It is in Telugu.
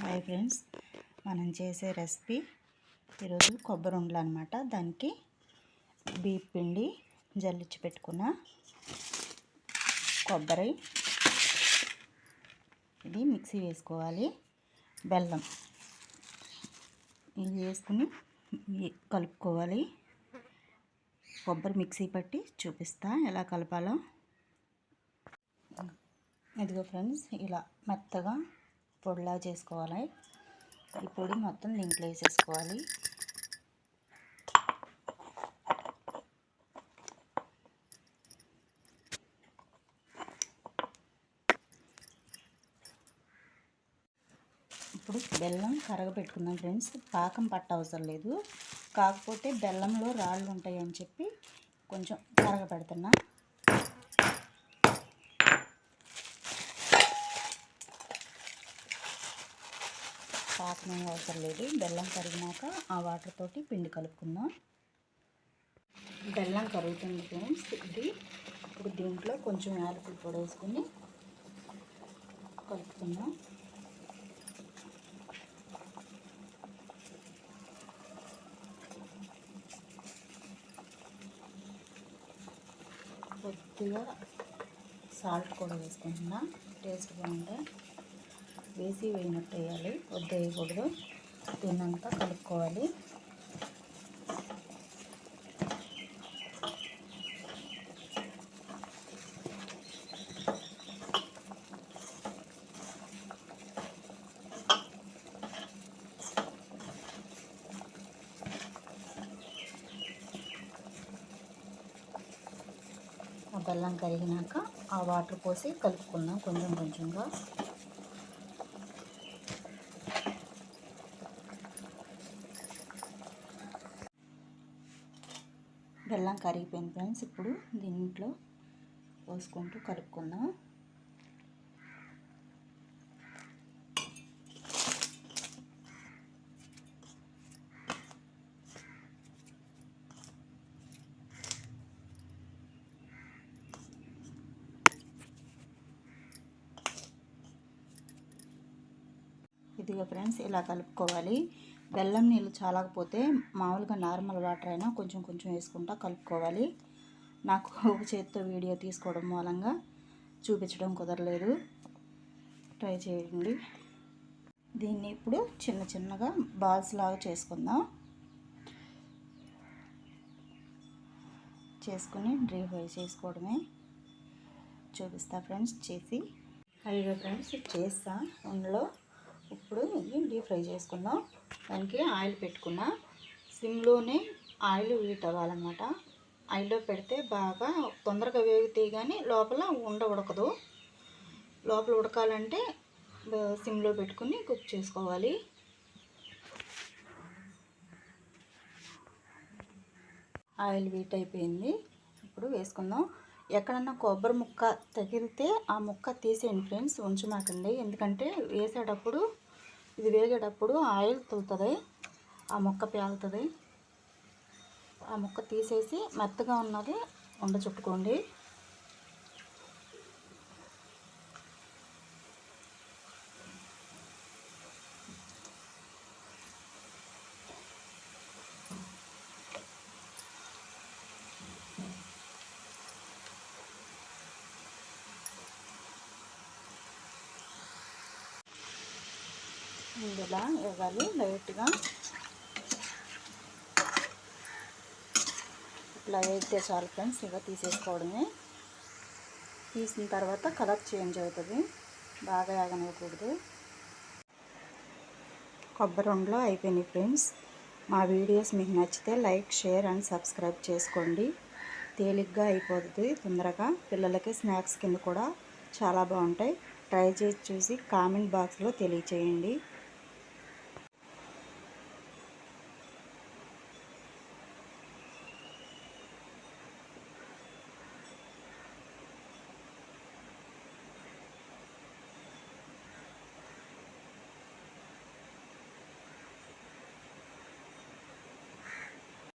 హాయ్ ఫ్రెండ్స్, మనం చేసే రెసిపీ ఈరోజు కొబ్బరి ఉండలు అనమాట. దానికి బియ్యం పిండి జల్లించి పెట్టుకున్న కొబ్బరి, ఇది మిక్సీ వేసుకోవాలి. బెల్లం ఇది వేసుకుని కలుపుకోవాలి. కొబ్బరి మిక్సీ పట్టి చూపిస్తా ఎలా కలపాలో. ఇదిగో ఫ్రెండ్స్, ఇలా మెత్తగా పొడిలా చేసుకోవాలి. ఈ పొడి మొత్తం దీంట్లో వేసేసుకోవాలి. ఇప్పుడు బెల్లం కరగబెట్టుకుందాం ఫ్రెండ్స్. పాకం పట్ట అవసరం లేదు, కాకపోతే బెల్లంలో రాళ్ళు ఉంటాయని చెప్పి కొంచెం కరగబెడుతున్నా. పాకం అవసరం లేదు. బెల్లం కరిగినాక ఆ వాటర్ తోటి పిండి కలుపుకుందాం. బెల్లం కరుగుతుంది ఫ్రెండ్స్. ఇది ఇప్పుడు దీంట్లో కొంచెం యాలకుల పొడి వేసుకుని కలుపుకుందాం. కొద్దిగా సాల్ట్ కూడా వేసుకుంటున్నా, టేస్ట్ బాగుంటాయి. వేసి వేయినట్టు వేయాలి, వద్ద వేయకూడదు. తిన్నంతా కలుపుకోవాలి. ఆ బెల్లం కరిగినాక ఆ వాటర్ పోసి కలుపుకుందాం కొంచెం కొంచెంగా. బెల్లం కరిగిపోయింది ఫ్రెండ్స్. ఇప్పుడు దీంట్లో పోసుకుంటూ కలుపుకుందాం. ఇదిగో ఫ్రెండ్స్, ఇలా కలుపుకోవాలి. బెల్లం నీళ్ళు చాలకపోతే మామూలుగా నార్మల్ వాటర్ అయినా కొంచెం కొంచెం వేసుకుంటా కలుపుకోవాలి. నాకు ఒక చేతితో వీడియో తీసుకోవడం మూలంగా చూపించడం కుదరలేదు. ట్రై చేయండి. దీన్ని ఇప్పుడు చిన్న చిన్నగా బాల్స్ లాగా చేసుకుందాం. చేసుకుని డీప్ ఫ్రై చేసుకోవడమే. చూపిస్తా ఫ్రెండ్స్ చేసి. అయ్యో ఫ్రెండ్స్, చేస్తా అందులో. ఇప్పుడు ఇది డీప్ ఫ్రై చేసుకుందాం. దానికి ఆయిల్ పెట్టుకున్నా. సిమ్లోనే ఆయిల్ హీట్ అవ్వాలన్నమాట. ఆయిల్లో పెడితే బాగా తొందరగా వేగితే కానీ లోపల ఉడకదు. లోపల ఉడకాలంటే సిమ్లో పెట్టుకుని కుక్ చేసుకోవాలి. ఆయిల్ హీట్ అయిపోయింది. ఇప్పుడు వేసుకుందాం. ఎక్కడన్నా కొబ్బరి ముక్క తగిలితే ఆ ముక్క తీసేయండి ఫ్రెండ్స్, ఉంచమాకండి. ఎందుకంటే వేసేటప్పుడు ఇది వేగేటప్పుడు ఆయిల్ తులుతుంది, ఆ ముక్క పేలుతుంది. ఆ ముక్క తీసేసి మెత్తగా ఉన్నది ఉండ చుట్టుకోండి. ఇలా వేగాలి లైట్గా. ఇట్లా వేగితే చాలు ఫ్రెండ్స్, ఇక తీసేసుకోవడమే. తీసిన తర్వాత కలర్ చేంజ్ అవుతుంది, బాగా వేగనివ్వకూడదు. కొబ్బరి ఉండలు అయిపోయినాయి ఫ్రెండ్స్. మా వీడియోస్ మీకు నచ్చితే లైక్, షేర్ అండ్ సబ్స్క్రైబ్ చేసుకోండి. తేలిగ్గా అయిపోతుంది తొందరగా. పిల్లలకి స్నాక్స్ కింద కూడా చాలా బాగుంటాయి. ట్రై చేసి చూసి కామెంట్ బాక్స్లో తెలియచేయండి.